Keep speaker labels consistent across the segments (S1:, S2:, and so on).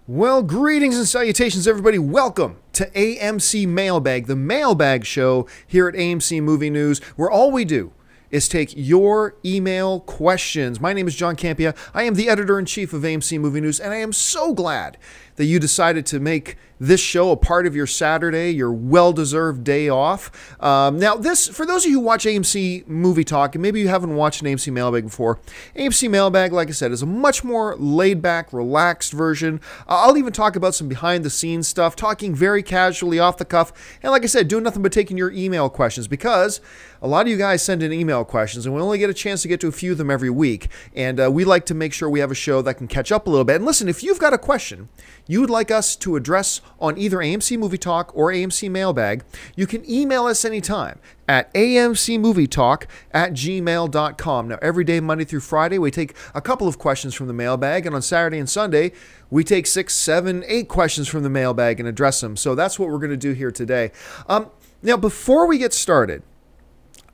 S1: Well, greetings and salutations, everybody. Welcome to AMC Mail Bag, the mailbag show here at AMC Movie News, where all we do is take your email questions. My name is John Campia. I am the editor-in-chief of AMC Movie News, and I am so glad that you decided to make this show a part of your Saturday, your well-deserved day off. Now, for those of you who watch AMC Movie Talk, and maybe you haven't watched an AMC Mailbag before, AMC Mailbag, like I said, is a much more laid-back, relaxed version. I'll even talk about some behind-the-scenes stuff, talking very casually off the cuff, and like I said, doing nothing but taking your email questions, because a lot of you guys send in email questions, and we only get a chance to get to a few of them every week, and we like to make sure we have a show that can catch up a little bit. And listen, if you've got a question you would like us to address on either AMC Movie Talk or AMC Mailbag, you can email us anytime at amcmovietalk@gmail.com. Now, every day, Monday through Friday, we take a couple of questions from the mailbag, and on Saturday and Sunday, we take 6, 7, 8 questions from the mailbag and address them. So that's what we're going to do here today. Now, before we get started,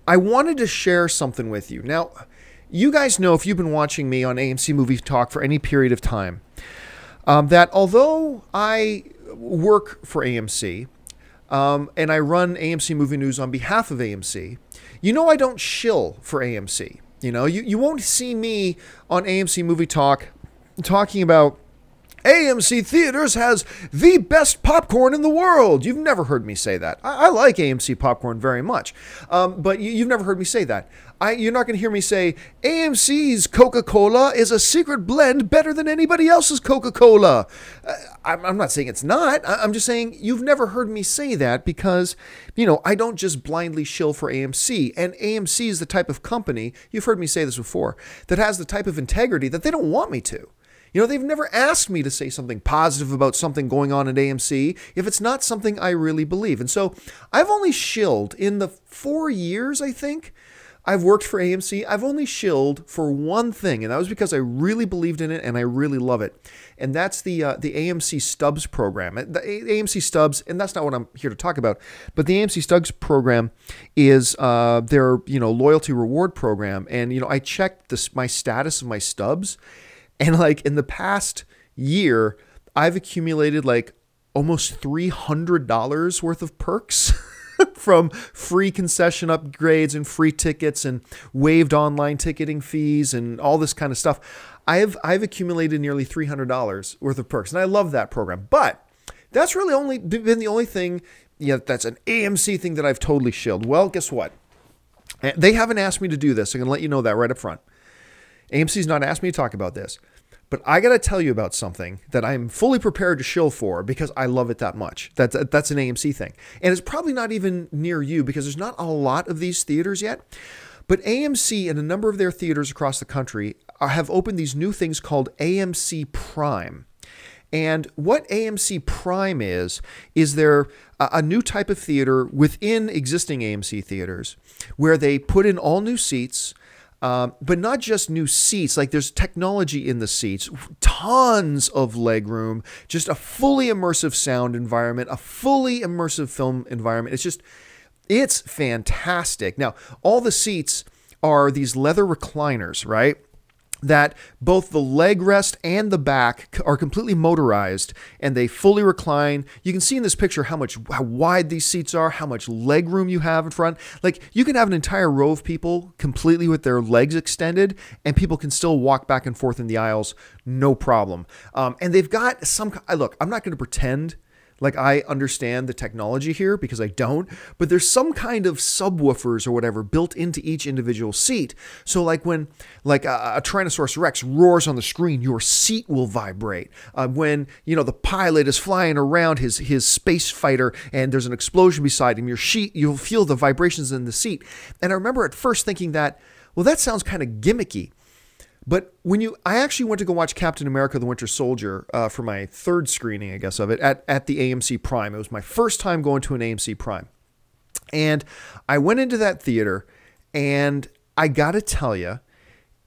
S1: I wanted to share something with you. Now, you guys know, if you've been watching me on AMC Movie Talk for any period of time, that although I work for AMC and I run AMC Movie News on behalf of AMC, you know I don't shill for AMC. You know, you won't see me on AMC Movie Talk talking about AMC Theaters has the best popcorn in the world. You've never heard me say that. I like AMC popcorn very much, but you've never heard me say that. You're not going to hear me say AMC's Coca-Cola is a secret blend better than anybody else's Coca-Cola. I'm not saying it's not. I'm just saying you've never heard me say that because, you know, I don't just blindly shill for AMC. And AMC is the type of company, you've heard me say this before, that has the type of integrity that they don't want me to. You know, they've never asked me to say something positive about something going on at AMC if it's not something I really believe. And so I've only shilled in the 4 years, I think, I've worked for AMC. I've only shilled for one thing, and that was because I really believed in it and I really love it. And that's the AMC Stubs program. The AMC Stubs, and that's not what I'm here to talk about, but the AMC Stubs program is their, loyalty reward program. And, I checked my status of my stubs, and like in the past year, I've accumulated like almost $300 worth of perks from free concession upgrades and free tickets and waived online ticketing fees and all this kind of stuff. I've accumulated nearly $300 worth of perks, and I love that program. But that's really been the only thing, that's an AMC thing that I've totally shilled. Well, guess what? They haven't asked me to do this. I'm going to let you know that right up front. AMC's not asked me to talk about this, but I got to tell you about something that I'm fully prepared to shill for because I love it that much. That's an AMC thing. And it's probably not even near you because there's not a lot of these theaters yet. But AMC and a number of their theaters across the country have opened these new things called AMC Prime. And what AMC Prime is they're a new type of theater within existing AMC theaters where they put in all new seats. But not just new seats, like there's technology in the seats, tons of leg room, just a fully immersive sound environment, a fully immersive film environment. It's fantastic. Now, all the seats are these leather recliners, right? That both the leg rest and the back are completely motorized and they fully recline. You can see in this picture how wide these seats are, how much leg room you have in front. Like you can have an entire row of people completely with their legs extended and people can still walk back and forth in the aisles, no problem. And they've got look, I'm not going to pretend like I understand the technology here because I don't, but there's some kind of subwoofers or whatever built into each individual seat. So like when a Tyrannosaurus Rex roars on the screen, your seat will vibrate. When, the pilot is flying around his space fighter and there's an explosion beside him, you'll feel the vibrations in the seat. And I remember at first thinking that, well, that sounds kind of gimmicky. But I actually went to go watch Captain America: The Winter Soldier for my third screening, I guess, of it at the AMC Prime. It was my first time going to an AMC Prime. And I went into that theater, and I got to tell you,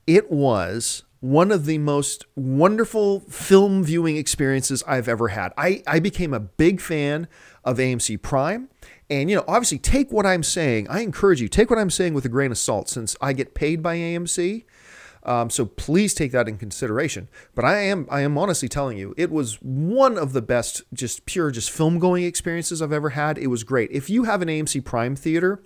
S1: it was one of the most wonderful film viewing experiences I've ever had. I became a big fan of AMC Prime. And, obviously take what I'm saying. I encourage you, take what I'm saying with a grain of salt since I get paid by AMC. So please take that in consideration. But I am honestly telling you, it was one of the best, just film going experiences I've ever had. It was great. If you have an AMC Prime theater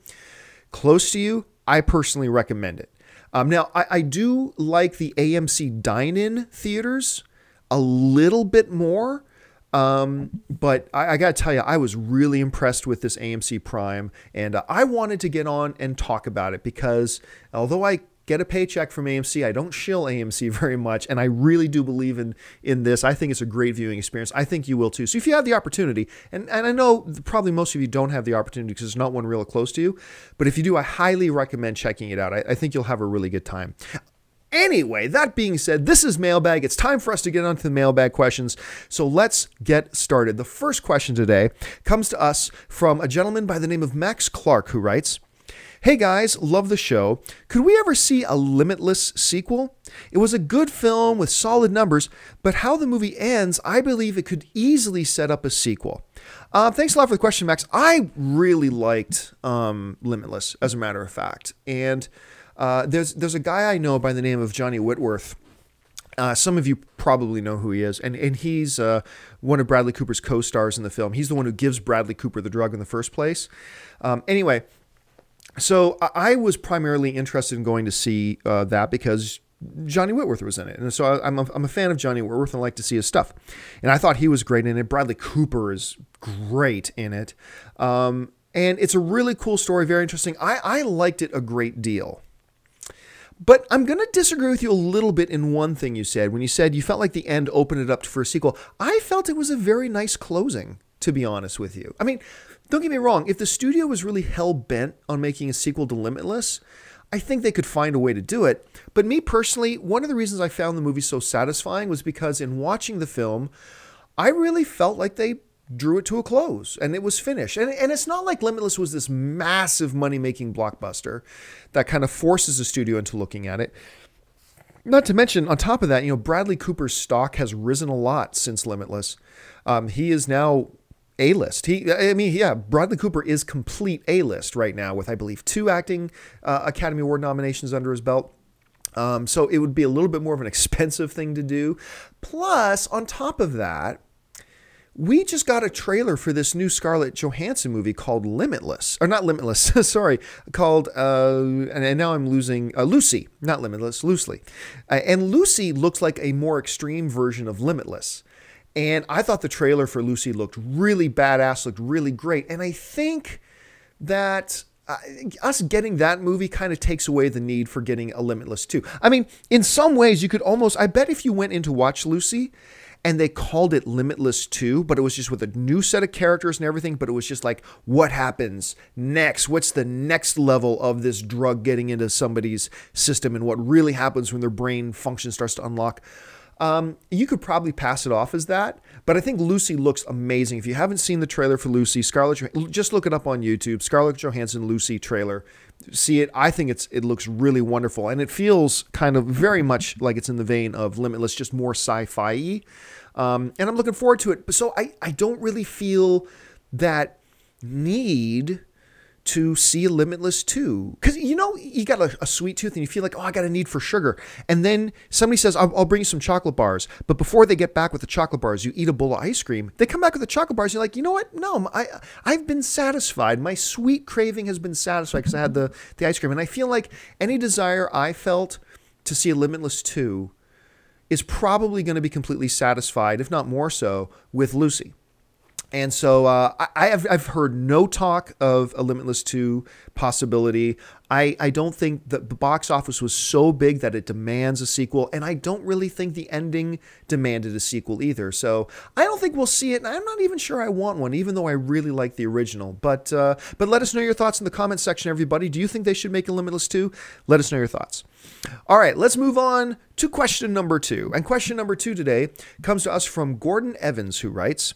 S1: close to you, I personally recommend it. Now, I do like the AMC dine-in theaters a little bit more. But I got to tell you, I was really impressed with this AMC Prime, and I wanted to get on and talk about it because although I get a paycheck from AMC, I don't shill AMC very much, and I really do believe in this. I think it's a great viewing experience. I think you will too. So if you have the opportunity, and I know probably most of you don't have the opportunity because there's not one real close to you, but if you do, I highly recommend checking it out. I think you'll have a really good time. Anyway, that being said, this is Mailbag. It's time for us to get onto the mailbag questions. So let's get started. The first question today comes to us from a gentleman by the name of Max Clark, who writes, "Hey guys, love the show. Could we ever see a Limitless sequel? It was a good film with solid numbers, but how the movie ends, I believe it could easily set up a sequel." Thanks a lot for the question, Max. I really liked Limitless, as a matter of fact. And there's a guy I know by the name of Johnny Whitworth. Some of you probably know who he is, and he's one of Bradley Cooper's co-stars in the film. He's the one who gives Bradley Cooper the drug in the first place. Anyway, so I was primarily interested in going to see that because Johnny Whitworth was in it, and so I'm a fan of Johnny Whitworth and I like to see his stuff. And I thought he was great in it. Bradley Cooper is great in it, and it's a really cool story, very interesting. I liked it a great deal. But I'm going to disagree with you a little bit in one thing you said. When you said you felt like the end opened it up for a sequel, I felt it was a very nice closing, to be honest with you. I mean, don't get me wrong. If the studio was really hell-bent on making a sequel to Limitless, I think they could find a way to do it. But me personally, one of the reasons I found the movie so satisfying was because in watching the film, I really felt like they drew it to a close and it was finished. And it's not like Limitless was this massive money-making blockbuster that kind of forces the studio into looking at it. Not to mention, on top of that, Bradley Cooper's stock has risen a lot since Limitless. He is now A-list. Bradley Cooper is complete A-list right now with, I believe, 2 acting Academy Award nominations under his belt. So it would be a little bit more of an expensive thing to do. Plus, on top of that, we just got a trailer for this new Scarlett Johansson movie called Limitless. Or not Limitless, sorry. Called, and now I'm losing, Lucy. Not Limitless, Loosely. And Lucy looks like a more extreme version of Limitless. And I thought the trailer for Lucy looked really badass, looked really great. And I think that us getting that movie kind of takes away the need for getting a Limitless 2. I mean, in some ways, you could almost, I bet if you went in to watch Lucy, and they called it Limitless 2, but it was just with a new set of characters and everything, but it was just like, what happens next? What's the next level of this drug getting into somebody's system and what really happens when their brain function starts to unlock? You could probably pass it off as that, but I think Lucy looks amazing. If you haven't seen the trailer for Lucy, just look it up on YouTube, Scarlett Johansson Lucy trailer. See it. I think it looks really wonderful, and it feels kind of very much like it's in the vein of Limitless, just more sci-fi-y. And I'm looking forward to it. So I don't really feel that need to see Limitless 2. Because, you got a sweet tooth and you feel like, oh, I got a need for sugar. And then somebody says, I'll bring you some chocolate bars. But before they get back with the chocolate bars, you eat a bowl of ice cream. They come back with the chocolate bars. You're like, you know what? No, I've been satisfied. My sweet craving has been satisfied because I had the ice cream. And I feel like any desire I felt to see a Limitless 2 is probably going to be completely satisfied, if not more so, with Lucy. And so I've heard no talk of a Limitless 2 possibility. I don't think that the box office was so big that it demands a sequel, and I don't really think the ending demanded a sequel either. So I don't think we'll see it, and I'm not even sure I want one, even though I really like the original. But let us know your thoughts in the comment section, everybody. Do you think they should make a Limitless 2? Let us know your thoughts. All right, let's move on to question number 2. And question number 2 today comes to us from Gordon Evans, who writes,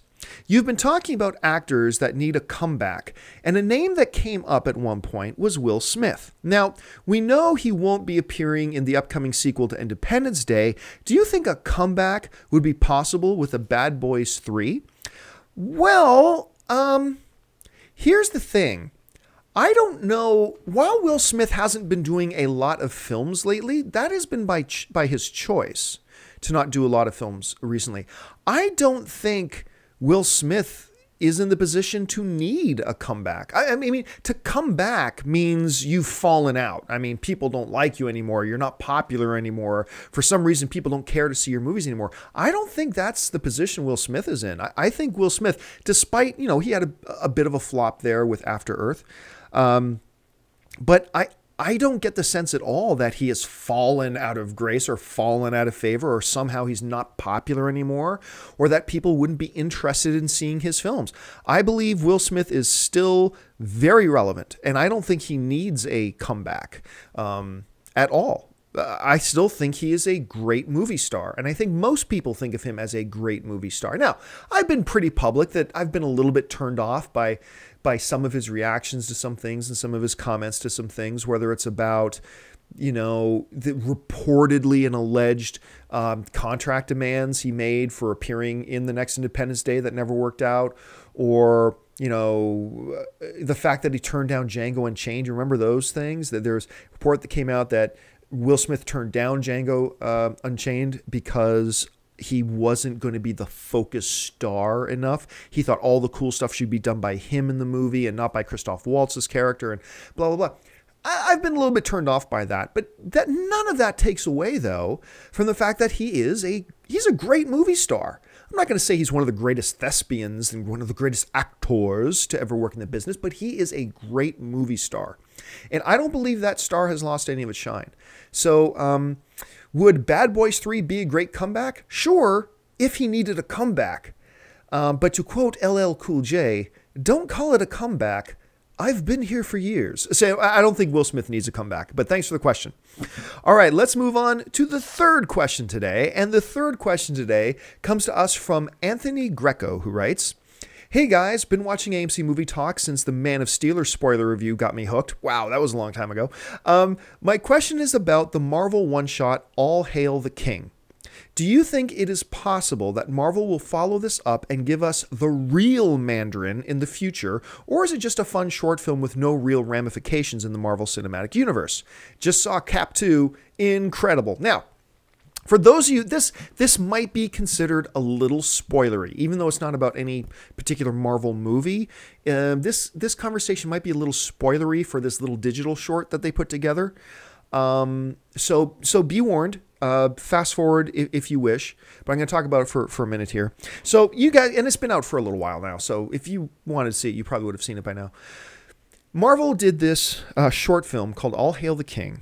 S1: "You've been talking about actors that need a comeback, and a name that came up at one point was Will Smith. Now, we know he won't be appearing in the upcoming sequel to Independence Day. Do you think a comeback would be possible with a Bad Boys 3? Well, here's the thing. I don't know. While Will Smith hasn't been doing a lot of films lately, that has been by his choice to not do a lot of films recently. I don't think Will Smith is in the position to need a comeback. I mean, to come back means you've fallen out. I mean, people don't like you anymore. You're not popular anymore. For some reason, people don't care to see your movies anymore. I don't think that's the position Will Smith is in. I think Will Smith, despite, he had a bit of a flop there with After Earth, but I don't get the sense at all that he has fallen out of grace or fallen out of favor or somehow he's not popular anymore or that people wouldn't be interested in seeing his films. I believe Will Smith is still very relevant, and I don't think he needs a comeback at all. I still think he is a great movie star, and I think most people think of him as a great movie star. Now, I've been pretty public that I've been a little bit turned off by some of his reactions to some things and some of his comments to some things, whether it's about, the reportedly and alleged contract demands he made for appearing in the next Independence Day that never worked out, or, the fact that he turned down Django Unchained. You remember those things? That there's a report that came out that Will Smith turned down Django Unchained because he wasn't going to be the focus star enough. He thought all the cool stuff should be done by him in the movie and not by Christoph Waltz's character and blah, blah, blah. I've been a little bit turned off by that, but none of that takes away, though, from the fact that he's a great movie star. I'm not going to say he's one of the greatest thespians and one of the greatest actors to ever work in the business, but he is a great movie star. And I don't believe that star has lost any of its shine. So would Bad Boys 3 be a great comeback? Sure, if he needed a comeback. But to quote LL Cool J, don't call it a comeback. I've been here for years. So I don't think Will Smith needs a comeback, but thanks for the question. All right, let's move on to the third question today. And the third question today comes to us from Anthony Greco, who writes, "Hey guys, been watching AMC Movie Talk since the Man of Steel spoiler review got me hooked." Wow, that was a long time ago. My question is about the Marvel one-shot All Hail the King. Do you think it is possible that Marvel will follow this up and give us the real Mandarin in the future, or is it just a fun short film with no real ramifications in the Marvel Cinematic Universe? Just saw Cap 2, incredible. Now, for those of you, this might be considered a little spoilery, even though it's not about any particular Marvel movie. This conversation might be a little spoilery for this little digital short that they put together. So be warned. Fast forward if you wish, but I'm going to talk about it for a minute here. So you guys, and it's been out for a little while now, so if you wanted to see it, you probably would have seen it by now. Marvel did this short film called All Hail the King,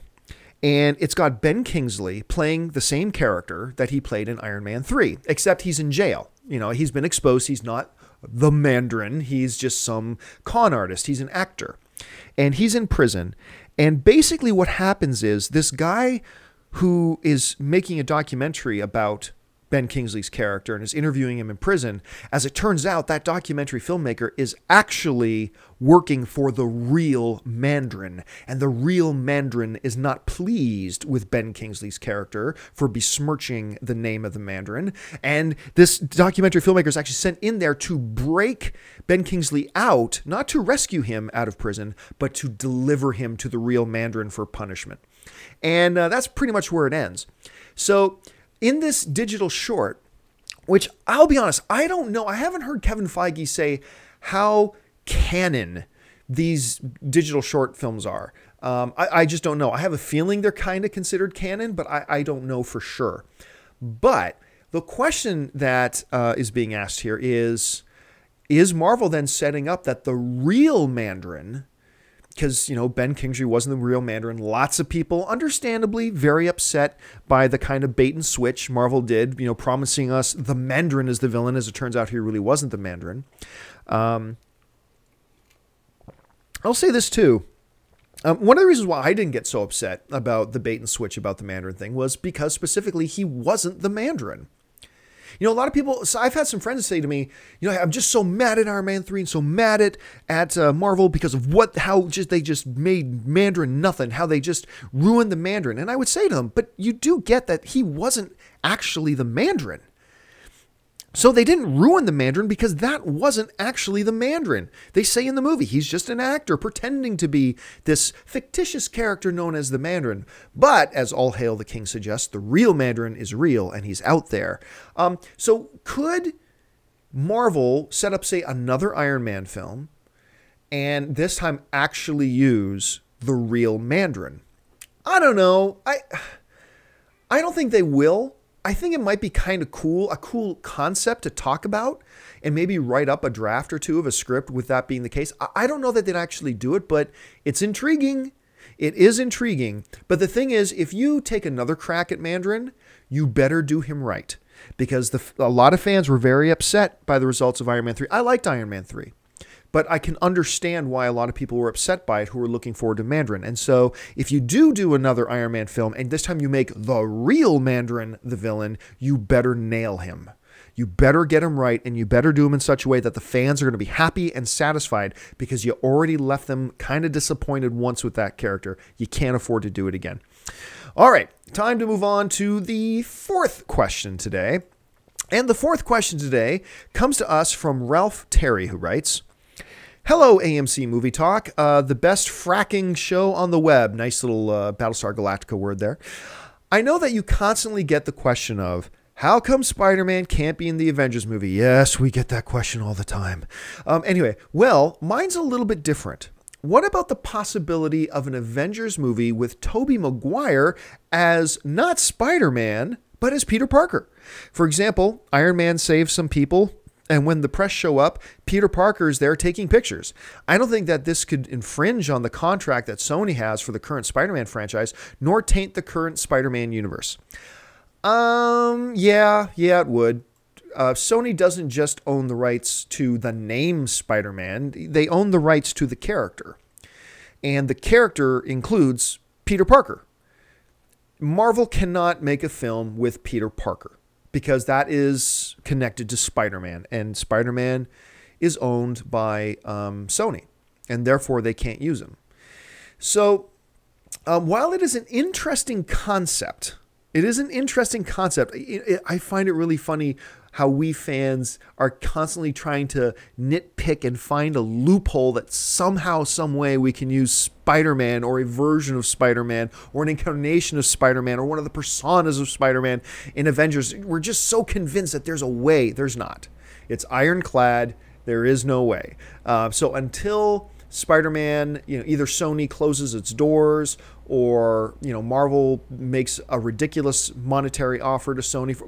S1: and it's got Ben Kingsley playing the same character that he played in Iron Man 3, except he's in jail. He's been exposed. He's not the Mandarin. He's just some con artist. He's an actor, and he's in prison. And basically what happens is this guy who is making a documentary about Ben Kingsley's character and is interviewing him in prison, as it turns out, that documentary filmmaker is actually working for the real Mandarin. And the real Mandarin is not pleased with Ben Kingsley's character for besmirching the name of the Mandarin. And this documentary filmmaker is actually sent in there to break Ben Kingsley out, not to rescue him out of prison, but to deliver him to the real Mandarin for punishment. And that's pretty much where it ends. So in this digital short, which I'll be honest, I don't know. I haven't heard Kevin Feige say how canon these digital short films are. I just don't know. I have a feeling they're kind of considered canon, but I don't know for sure. But the question that is being asked here is Marvel then setting up that the real Mandarin, because, Ben Kingsley wasn't the real Mandarin. Lots of people, understandably, very upset by the kind of bait and switch Marvel did, promising us the Mandarin as the villain. As it turns out, he really wasn't the Mandarin. I'll say this, too. One of the reasons why I didn't get so upset about the bait and switch about the Mandarin thing was because, specifically, he wasn't the Mandarin. A lot of people, so I've had some friends say to me, I'm just so mad at Iron Man 3 and so mad at Marvel because of they just made Mandarin nothing, how they just ruined the Mandarin. And I would say to them, but you do get that he wasn't actually the Mandarin. So they didn't ruin the Mandarin because that wasn't actually the Mandarin. They say in the movie he's just an actor pretending to be this fictitious character known as the Mandarin. But as All Hail the King suggests, the real Mandarin is real and he's out there. So could Marvel set up, say, another Iron Man film and this time actually use the real Mandarin? I don't know. I don't think they will. I think it might be kind of cool, a cool concept to talk about and maybe write up a draft or two of a script with that being the case. I don't know that they'd actually do it, but it's intriguing. It is intriguing. But the thing is, if you take another crack at Mandarin, you better do him right. Because a lot of fans were very upset by the results of Iron Man 3. I liked Iron Man 3. But I can understand why a lot of people were upset by it who were looking forward to Mandarin. And so if you do another Iron Man film, and this time you make the real Mandarin the villain, you better nail him. You better get him right, and you better do him in such a way that the fans are going to be happy and satisfied because you already left them kind of disappointed once with that character. You can't afford to do it again. All right, time to move on to the fourth question today. And the fourth question today comes to us from Ralph Terry, who writes, "Hello, AMC Movie Talk, the best fracking show on the web." Nice little Battlestar Galactica word there. "I know that you constantly get the question of, how come Spider-Man can't be in the Avengers movie?" Yes, we get that question all the time. Anyway, well, mine's a little bit different. What about the possibility of an Avengers movie with Tobey Maguire as not Spider-Man, but as Peter Parker? For example, Iron Man saves some people, and when the press show up, Peter Parker is there taking pictures. I don't think that this could infringe on the contract that Sony has for the current Spider-Man franchise, nor taint the current Spider-Man universe. Yeah, it would. Sony doesn't just own the rights to the name Spider-Man. They own the rights to the character. And the character includes Peter Parker. Marvel cannot make a film with Peter Parker because that is connected to Spider-Man. And Spider-Man is owned by Sony. And therefore, they can't use him. So, while it is an interesting concept, I find it really funny how we fans are constantly trying to nitpick and find a loophole that somehow, some way we can use Spider-Man or a version of Spider-Man or an incarnation of Spider-Man or one of the personas of Spider-Man in Avengers. We're just so convinced that there's a way. There's not. It's ironclad. There is no way. So until Spider-Man, either Sony closes its doors or, Marvel makes a ridiculous monetary offer to Sony.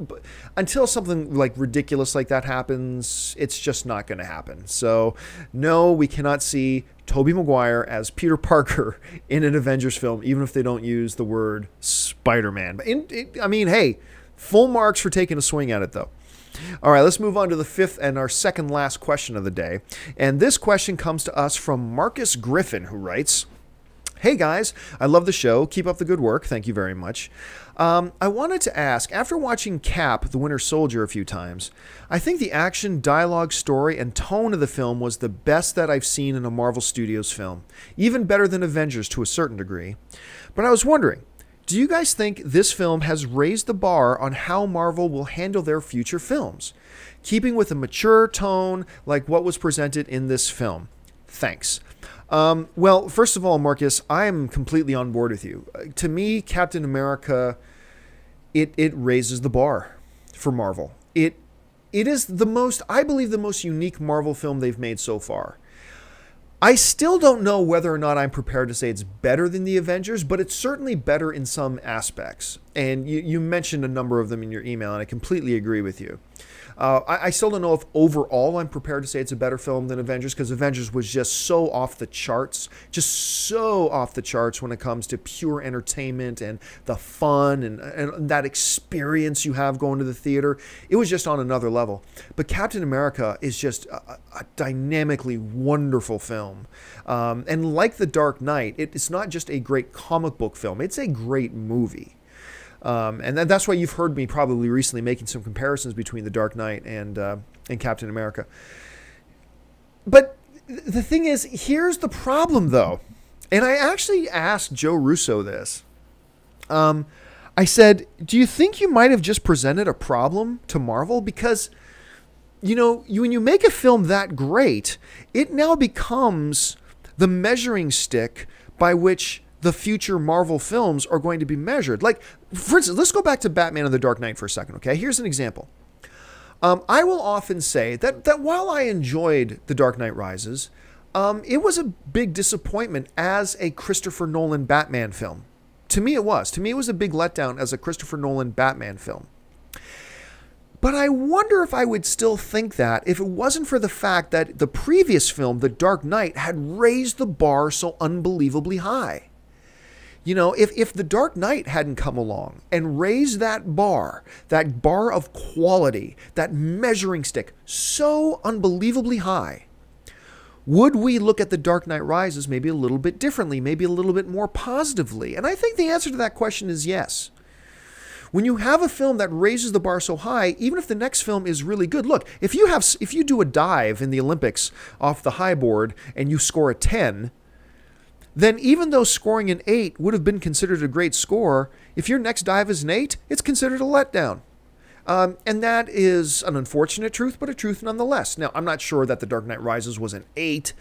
S1: Until something like ridiculous like that happens, it's just not going to happen. So, no, we cannot see Tobey Maguire as Peter Parker in an Avengers film, even if they don't use the word Spider-Man. But hey, full marks for taking a swing at it, though. All right, let's move on to the fifth and our second last question of the day. And this question comes to us from Marcus Griffin, who writes, "Hey guys, I love the show. Keep up the good work. Thank you very much. I wanted to ask, after watching Cap, the Winter Soldier a few times, I think the action, dialogue, story, and tone of the film was the best that I've seen in a Marvel Studios film. Even better than Avengers to a certain degree. But I was wondering, do you guys think this film has raised the bar on how Marvel will handle their future films, keeping with a mature tone like what was presented in this film? Thanks." Well, first of all, Marcus, I am completely on board with you. To me, Captain America, it raises the bar for Marvel. It is I believe, the most unique Marvel film they've made so far. I still don't know whether or not I'm prepared to say it's better than the Avengers, but it's certainly better in some aspects. And you mentioned a number of them in your email, and I completely agree with you. I still don't know if overall I'm prepared to say it's a better film than Avengers, because Avengers was just so off the charts, when it comes to pure entertainment and the fun and that experience you have going to the theater. It was just on another level. But Captain America is just a dynamically wonderful film. And like The Dark Knight, it's not just a great comic book film, it's a great movie. And that's why you've heard me probably recently making some comparisons between The Dark Knight and Captain America. But the thing is, here's the problem, though. And I actually asked Joe Russo this. I said, do you think you might have just presented a problem to Marvel? Because when you make a film that great, it now becomes the measuring stick by which the future Marvel films are going to be measured. Like, for instance, let's go back to Batman and the Dark Knight for a second, okay? Here's an example. I will often say that while I enjoyed The Dark Knight Rises, it was a big disappointment as a Christopher Nolan Batman film. To me, it was. To me, it was a big letdown as a Christopher Nolan Batman film. But I wonder if I would still think that if it wasn't for the fact that the previous film, The Dark Knight, had raised the bar so unbelievably high. If The Dark Knight hadn't come along and raised that bar of quality, that measuring stick, so unbelievably high, would we look at The Dark Knight Rises maybe a little bit differently, maybe a little bit more positively? And I think the answer to that question is yes. When you have a film that raises the bar so high, even if the next film is really good, look, if you do a dive in the Olympics off the high board and you score a 10, then even though scoring an 8 would have been considered a great score, if your next dive is an 8, it's considered a letdown. And that is an unfortunate truth, but a truth nonetheless. Now, I'm not sure that The Dark Knight Rises was an 8.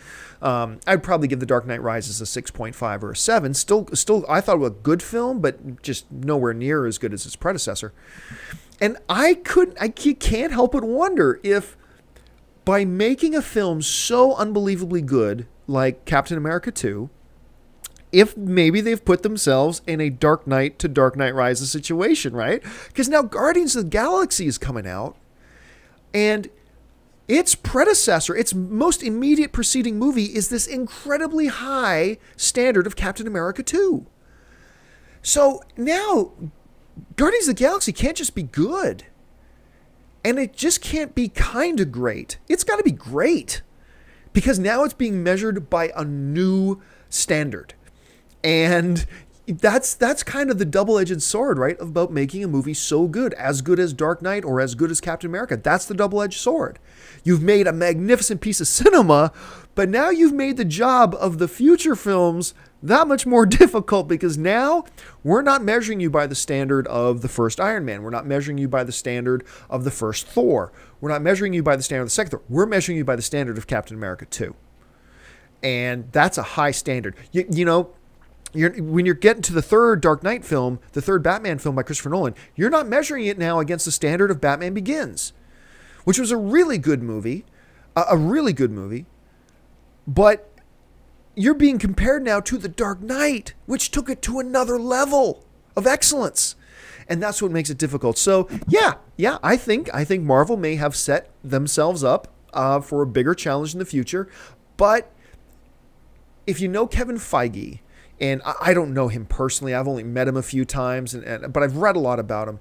S1: I'd probably give The Dark Knight Rises a 6.5 or a 7. Still, I thought it was a good film, but just nowhere near as good as its predecessor. And I can't help but wonder if by making a film so unbelievably good, like Captain America 2, if maybe they've put themselves in a Dark Knight to Dark Knight Rises situation, right? Because now Guardians of the Galaxy is coming out, and its predecessor, its most immediate preceding movie, is this incredibly high standard of Captain America 2. So now Guardians of the Galaxy can't just be good. And it just can't be kind of great. It's got to be great. Because now it's being measured by a new standard. And that's kind of the double-edged sword, right, about making a movie so good as Dark Knight or as good as Captain America. That's the double-edged sword. You've made a magnificent piece of cinema, but now you've made the job of the future films that much more difficult, because now we're not measuring you by the standard of the first Iron Man. We're not measuring you by the standard of the first Thor. We're not measuring you by the standard of the second Thor. We're measuring you by the standard of Captain America 2. And that's a high standard. When you're getting to the third Dark Knight film, the third Batman film by Christopher Nolan, you're not measuring it now against the standard of Batman Begins, which was a really good movie, but you're being compared now to the Dark Knight, which took it to another level of excellence. And that's what makes it difficult. So yeah, I think Marvel may have set themselves up for a bigger challenge in the future. But if you know Kevin Feige, and I don't know him personally, I've only met him a few times, but I've read a lot about him.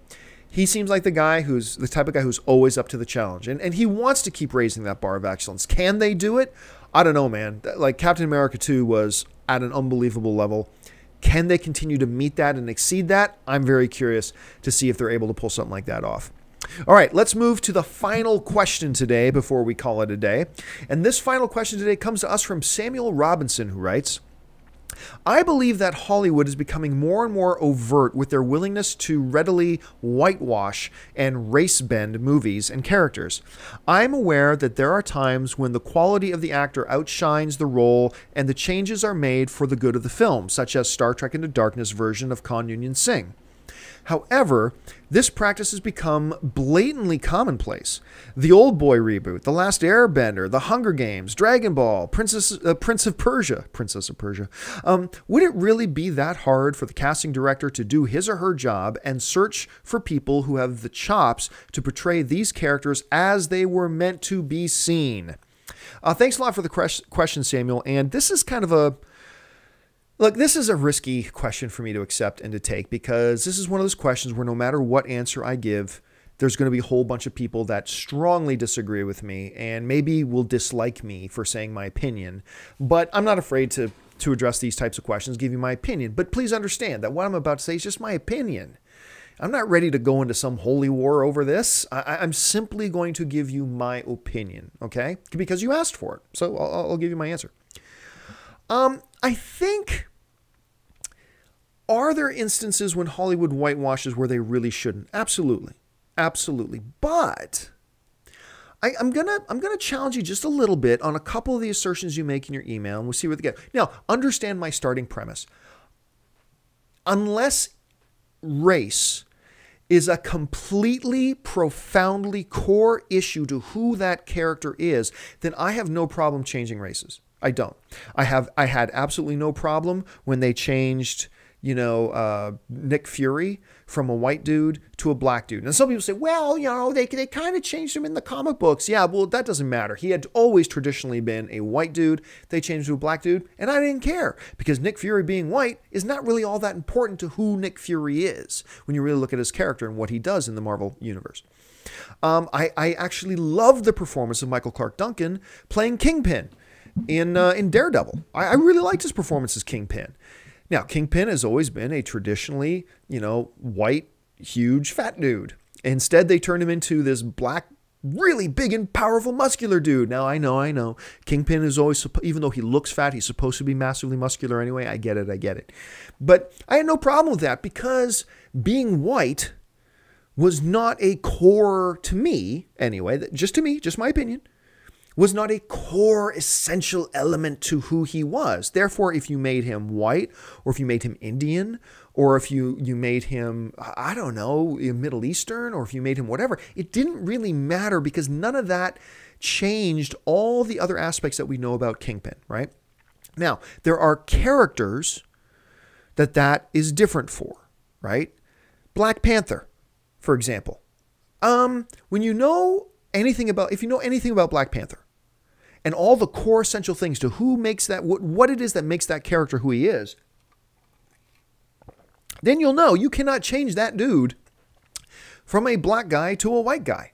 S1: He seems like the type of guy who's always up to the challenge. And he wants to keep raising that bar of excellence. Can they do it? I don't know, man. Like Captain America 2 was at an unbelievable level. Can they continue to meet that and exceed that? I'm very curious to see if they're able to pull something like that off. All right, let's move to the final question today before we call it a day. And this final question today comes to us from Samuel Robinson, who writes, I believe that Hollywood is becoming more and more overt with their willingness to readily whitewash and race bend movies and characters. I'm aware that there are times when the quality of the actor outshines the role and the changes are made for the good of the film, such as Star Trek Into Darkness version of Khan Noonien Singh. However, this practice has become blatantly commonplace. The Old Boy reboot, The Last Airbender, The Hunger Games, Dragon Ball, Princess of Persia. Would it really be that hard for the casting director to do his or her job and search for people who have the chops to portray these characters as they were meant to be seen? Thanks a lot for the question, Samuel. And this is kind of a... Look, this is a risky question for me to accept and to take, because this is one of those questions where no matter what answer I give, there's going to be a whole bunch of people that strongly disagree with me and maybe will dislike me for saying my opinion. But I'm not afraid to address these types of questions, give you my opinion. But please understand that what I'm about to say is just my opinion. I'm not ready to go into some holy war over this. I'm simply going to give you my opinion, okay? Because you asked for it. So I'll give you my answer. I think... Are there instances when Hollywood whitewashes where they really shouldn't? Absolutely. Absolutely. But I'm gonna challenge you just a little bit on a couple of the assertions you make in your email, and we'll see where they get. Now, understand my starting premise. Unless race is a completely, profoundly core issue to who that character is, then I have no problem changing races. I don't. I had absolutely no problem when they changed, Nick Fury from a white dude to a black dude. And some people say, well, they kind of changed him in the comic books. Yeah, well, that doesn't matter. He had always traditionally been a white dude. They changed to a black dude, and I didn't care because Nick Fury being white is not really all that important to who Nick Fury is when you really look at his character and what he does in the Marvel Universe. I actually love the performance of Michael Clark Duncan playing Kingpin in Daredevil. I really liked his performance as Kingpin. Now, Kingpin has always been a traditionally, white, huge, fat dude. Instead, they turned him into this black, really big and powerful, muscular dude. Now, I know. Kingpin is always, even though he looks fat, he's supposed to be massively muscular anyway. I get it. But I had no problem with that because being white was not a core to me, anyway, just my opinion, was not a core essential element to who he was. Therefore, if you made him white, or if you made him Indian, or if you made him, I don't know, Middle Eastern, or if you made him whatever, it didn't really matter because none of that changed all the other aspects that we know about Kingpin, right? Now, there are characters that is different for, right? Black Panther, for example. If you know anything about Black Panther, and all the core essential things to who makes that, what it is that makes that character who he is, then you'll know you cannot change that dude from a black guy to a white guy.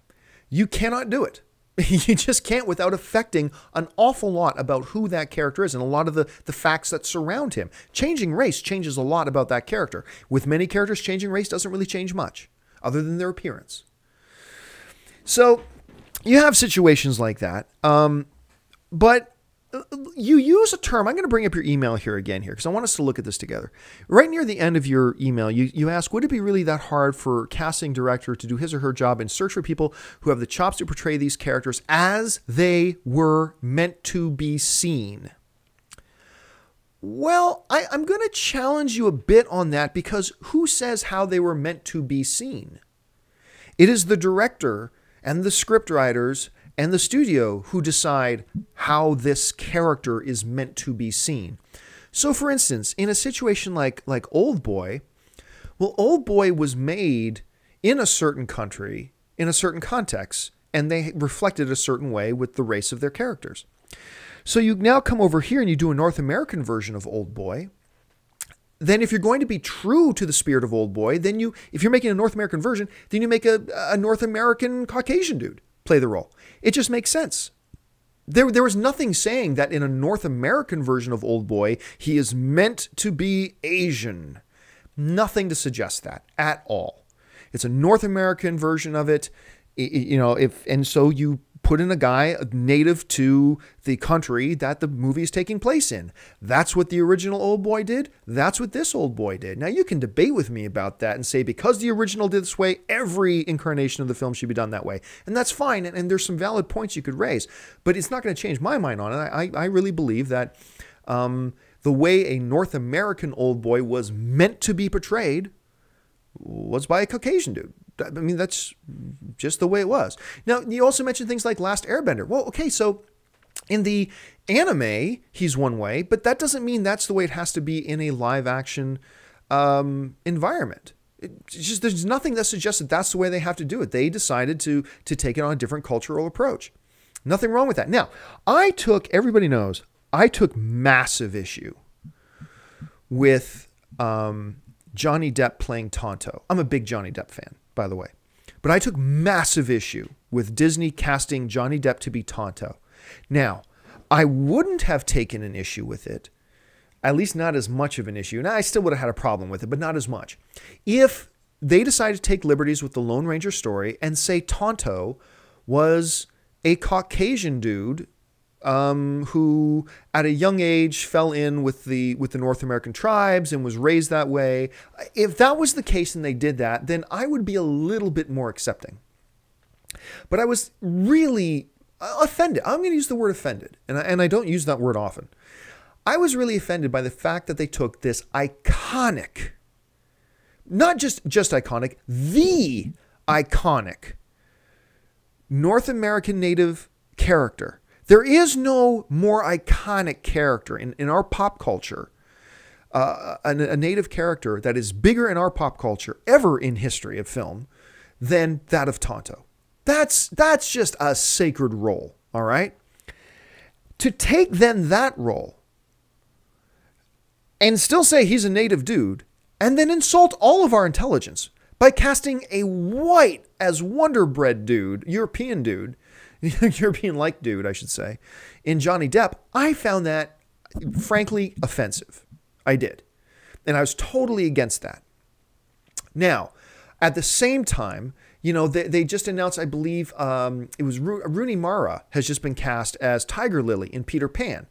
S1: You cannot do it. You just can't without affecting an awful lot about who that character is and a lot of the facts that surround him. Changing race changes a lot about that character. With many characters, changing race doesn't really change much other than their appearance. So you have situations like that. But you use a term. I'm going to bring up your email here again because I want us to look at this together. Right near the end of your email, you ask, would it be really that hard for a casting director to do his or her job and search for people who have the chops to portray these characters as they were meant to be seen? Well, I'm going to challenge you a bit on that because who says how they were meant to be seen? It is the director and the scriptwriters and the studio who decide how this character is meant to be seen. So, for instance, in a situation like Old Boy, well, Old Boy was made in a certain country, in a certain context, and they reflected a certain way with the race of their characters. So you now come over here and you do a North American version of Old Boy. Then if you're going to be true to the spirit of Old Boy, then if you're making a North American version, then you make a North American Caucasian dude play the role. It just makes sense. There was nothing saying that in a North American version of Old Boy, he is meant to be Asian. Nothing to suggest that at all. It's a North American version of it, and so you put in a guy native to the country that the movie is taking place in. That's what the original Old Boy did. That's what this Old Boy did. Now, you can debate with me about that and say, because the original did this way, every incarnation of the film should be done that way. And that's fine. And there's some valid points you could raise. But it's not going to change my mind on it. I really believe that the way a North American Old Boy was meant to be portrayed was by a Caucasian dude. I mean, that's just the way it was. Now, you also mentioned things like Last Airbender. Well, okay, so in the anime, he's one way, but that doesn't mean that's the way it has to be in a live-action environment. There's nothing that suggests that that's the way they have to do it. They decided to take it on a different cultural approach. Nothing wrong with that. Now, everybody knows, I took massive issue with Johnny Depp playing Tonto. I'm a big Johnny Depp fan, by the way. But I took massive issue with Disney casting Johnny Depp to be Tonto. Now, I wouldn't have taken an issue with it, at least not as much of an issue. Now, I still would have had a problem with it, but not as much. If they decided to take liberties with the Lone Ranger story and say Tonto was a Caucasian dude who at a young age fell in with the North American tribes and was raised that way. If that was the case and they did that, then I would be a little bit more accepting. But I was really offended. I'm going to use the word offended, and I don't use that word often. I was really offended by the fact that they took this iconic, not just iconic, the iconic North American native character. There is no more iconic character in our pop culture, a native character that is bigger in our pop culture ever in history of film than that of Tonto. That's just a sacred role, all right? To take then that role and still say he's a native dude and then insult all of our intelligence by casting a white as Wonder Bread dude, European dude, European-like dude, I should say, in Johnny Depp, I found that, frankly, offensive. I did. And I was totally against that. Now, at the same time, you know, they just announced, I believe, it was Rooney Mara has just been cast as Tiger Lily in Peter Pan.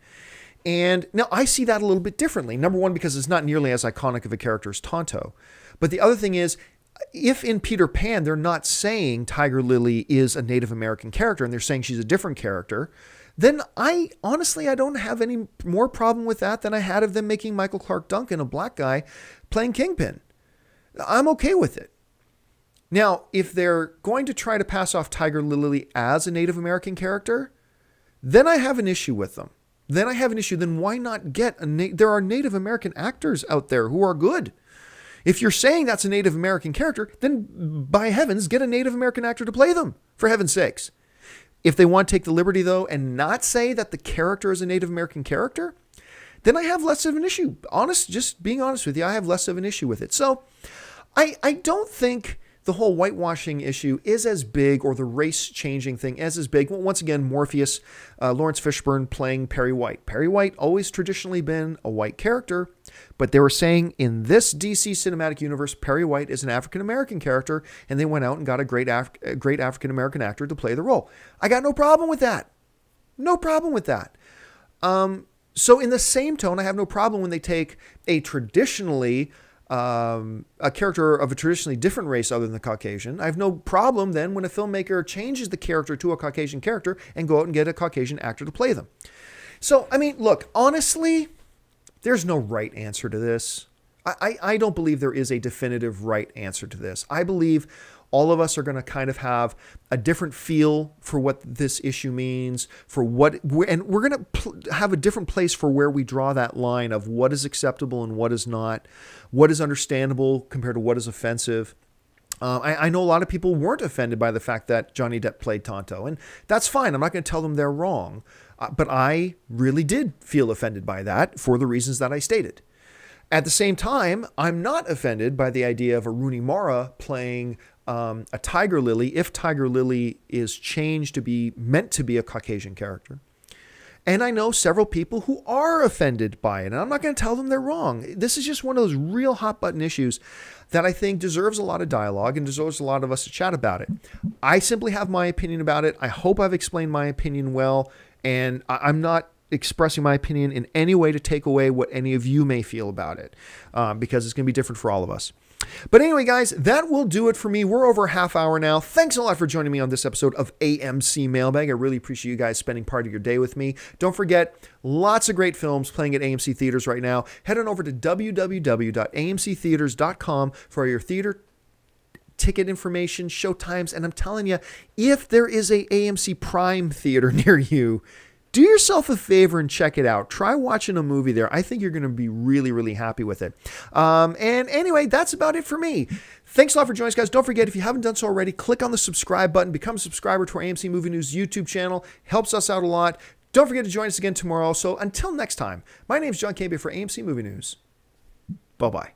S1: And now I see that a little bit differently. Number one, because it's not nearly as iconic of a character as Tonto. But the other thing is, if in Peter Pan they're not saying Tiger Lily is a Native American character and they're saying she's a different character, then I don't have any more problem with that than I had of them making Michael Clark Duncan, a black guy, playing Kingpin. I'm okay with it. Now, if they're going to try to pass off Tiger Lily as a Native American character, then I have an issue with them. Then I have an issue. Then why not get there are Native American actors out there who are good. If you're saying that's a Native American character, then by heavens, get a Native American actor to play them, for heaven's sakes. If they want to take the liberty, though, and not say that the character is a Native American character, then I have less of an issue. Just being honest with you, I have less of an issue with it. So I don't think the whole whitewashing issue is as big, or the race-changing thing as big. Well, once again, Morpheus, Lawrence Fishburne playing Perry White. Perry White always traditionally been a white character, but they were saying in this DC cinematic universe, Perry White is an African-American character, and they went out and got a great African-American actor to play the role. I got no problem with that. No problem with that. So in the same tone, I have no problem when they take a traditionally a character of a traditionally different race other than the Caucasian. I have no problem then when a filmmaker changes the character to a Caucasian character and go out and get a Caucasian actor to play them. So, I mean, look, honestly, there's no right answer to this. I don't believe there is a definitive right answer to this. I believe all of us are going to kind of have a different feel for what this issue means, and we're going to have a different place for where we draw that line of what is acceptable and what is not, what is understandable compared to what is offensive. I know a lot of people weren't offended by the fact that Johnny Depp played Tonto, and that's fine. I'm not going to tell them they're wrong, but I really did feel offended by that for the reasons that I stated. At the same time, I'm not offended by the idea of a Rooney Mara playing a Tiger Lily if Tiger Lily is changed to be meant to be a Caucasian character. And I know several people who are offended by it, and I'm not going to tell them they're wrong. This is just one of those real hot button issues that I think deserves a lot of dialogue and deserves a lot of us to chat about it. I simply have my opinion about it. I hope I've explained my opinion well, and I'm not expressing my opinion in any way to take away what any of you may feel about it, because it's going to be different for all of us. But anyway, guys, that will do it for me. We're over a half hour now. Thanks a lot for joining me on this episode of AMC Mailbag. I really appreciate you guys spending part of your day with me. Don't forget, lots of great films playing at AMC Theaters right now. Head on over to www.amctheaters.com for your theater ticket information, showtimes, and I'm telling you, if there is a AMC Prime theater near you, do yourself a favor and check it out. Try watching a movie there. I think you're going to be really, really happy with it. And anyway, that's about it for me. Thanks a lot for joining us, guys. Don't forget, if you haven't done so already, click on the subscribe button. Become a subscriber to our AMC Movie News YouTube channel. Helps us out a lot. Don't forget to join us again tomorrow. So until next time, my name is John Campbell for AMC Movie News. Bye-bye.